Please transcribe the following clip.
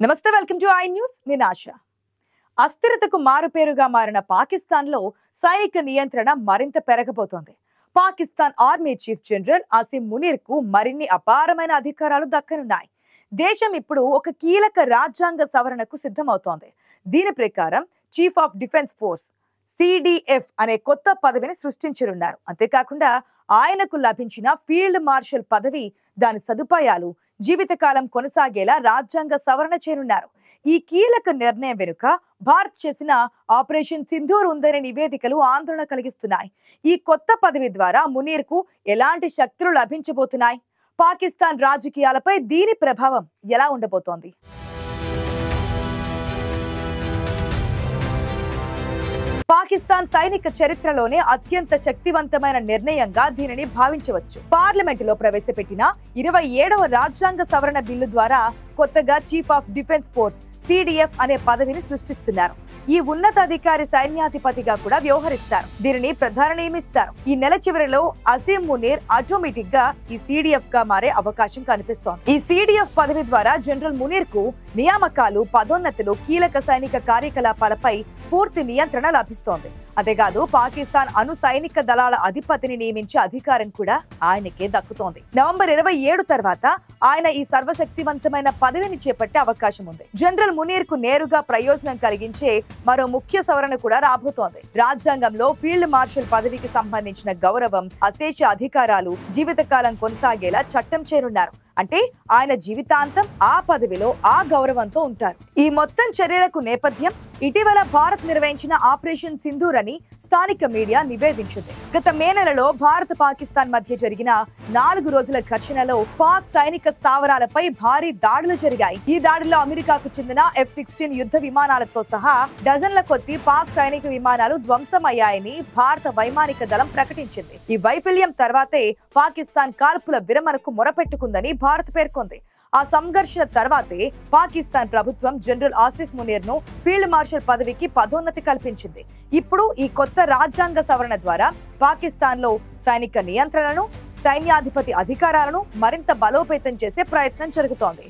నమస్తే, welcome to I news. నేను ఆశ. అస్థిరతకు మారుపేరుగా మారిన పాకిస్తాన్లో సైనిక నియంత్రణ మరింత పెరగబోతోంది. Pakistan army chief general Asim మునీర్కు మరిన్ని అపారమైన అధికారాలు దక్కనున్నాయి. దేశం ఇప్పుడు ఒక కీలక రాజ్యాంగ సవరణకు సిద్ధమవుతోంది. దీని ప్రకారం chief of defence force CDF అనే కొత్త పదవిని సృష్టించనున్నారు. అంతేకాకుండా ఆయనకు లభించిన ఫీల్డ్ మార్షల్ పదవి, దాని సదుపాయాలు జీవితకాలం కొనసాగేలా రాజ్యాంగ సవరణ చేయనున్నారు. ఈ కీలక నిర్ణయం వెనుక భారత్ చేసిన ఆపరేషన్ సింధూర్ ఉందనే నివేదికలు ఆందోళన కలిగిస్తున్నాయి. ఈ కొత్త పదవి ద్వారా మునీర్కు ఎలాంటి శక్తులు లభించబోతున్నాయి? పాకిస్తాన్ రాజకీయాలపై దీని ప్రభావం ఎలా ఉండబోతోంది? పాకిస్తాన్ సైనిక చరిత్రలోనే అత్యంత శక్తివంతమైన నిర్ణయంగా దీనిని భావించవచ్చు. పార్లమెంటులో ప్రవేశపెట్టిన 27వ రాజ్యాంగ సవరణ బిల్లు ద్వారా కొత్తగా chief of defence force CDF అనే పదవిని సృష్టిస్తున్నారు. ఈ ఉన్నతాధికారి సైన్యాధిపతిగా కూడా వ్యవహరిస్తారు. దీనిని ప్రధాని నియమిస్తారు. ఈ నెల చివరిలో అసీం మునీర్ ఆటోమేటిక్ గా ఈ CDF గా మారే అవకాశం కనిపిస్తోంది. ఈ CDF పదవి ద్వారా జనరల్ మునీర్ కు నియామకాలు, పదోన్నతులు, కీలక సైనిక కార్యకలాపాలపై పూర్తి నియంత్రణ లభిస్తోంది. అంతేకాదు పాకిస్తాన్ అణు సైనిక దళాల అధిపతిని నియమించే అధికారం కూడా ఆయనకే దక్కుతోంది. నవంబర్ 27 తర్వాత ఆయన ఈ సర్వశక్తివంతమైన పదవిని చేపట్టే అవకాశం ఉంది. జనరల్ మునీర్ కు నేరుగా ప్రయోజనం కలిగించే మరో ముఖ్య సవరణ కూడా రాబోతోంది. రాజ్యాంగంలో ఫీల్డ్ మార్షల్ పదవికి సంబంధించిన గౌరవం, అశేష అధికారాలు జీవితకాలం కొనసాగేలా చట్టం చేరున్నారు. అంటే ఆయన జీవితాంతం ఆ పదవిలో ఆ గౌరవంతో ఉంటారు. ఈ మొత్తం చర్యలకు నేపథ్యం ఇటీవల భారత్ నిర్వహించిన ఆపరేషన్ సింధూర్ అని స్థానిక మీడియా నివేదించింది. గత మే నెలలో భారత్ పాకిస్తాన్ మధ్య జరిగిన 4 రోజుల ఘర్షణలో పాక్ సైనిక స్థావరాలపై భారీ దాడులు జరిగాయి. ఈ దాడిలో అమెరికాకు చెందిన F-16 యుద్ధ విమానాలతో సహా డజన్ల కొద్ది పాక్ సైనిక విమానాలు ధ్వంసమయ్యాయని భారత వైమానిక దళం ప్రకటించింది. ఈ వైఫల్యం తర్వాతే పాకిస్తాన్ కాల్పుల విరమణకు మొరపెట్టుకుందని భారత్ పేర్కొంది. ఆ సంఘర్షణ తర్వాతే పాకిస్తాన్ ప్రభుత్వం జనరల్ ఆసిఫ్ మునీర్ ను ఫీల్డ్ మార్షల్ పదవికి పదోన్నతి కల్పించింది. ఇప్పుడు ఈ కొత్త రాజ్యాంగ సవరణ ద్వారా పాకిస్తాన్ లో సైనిక నియంత్రణను, సైన్యాధిపతి అధికారాలను మరింత బలోపేతం చేసే ప్రయత్నం జరుగుతోంది.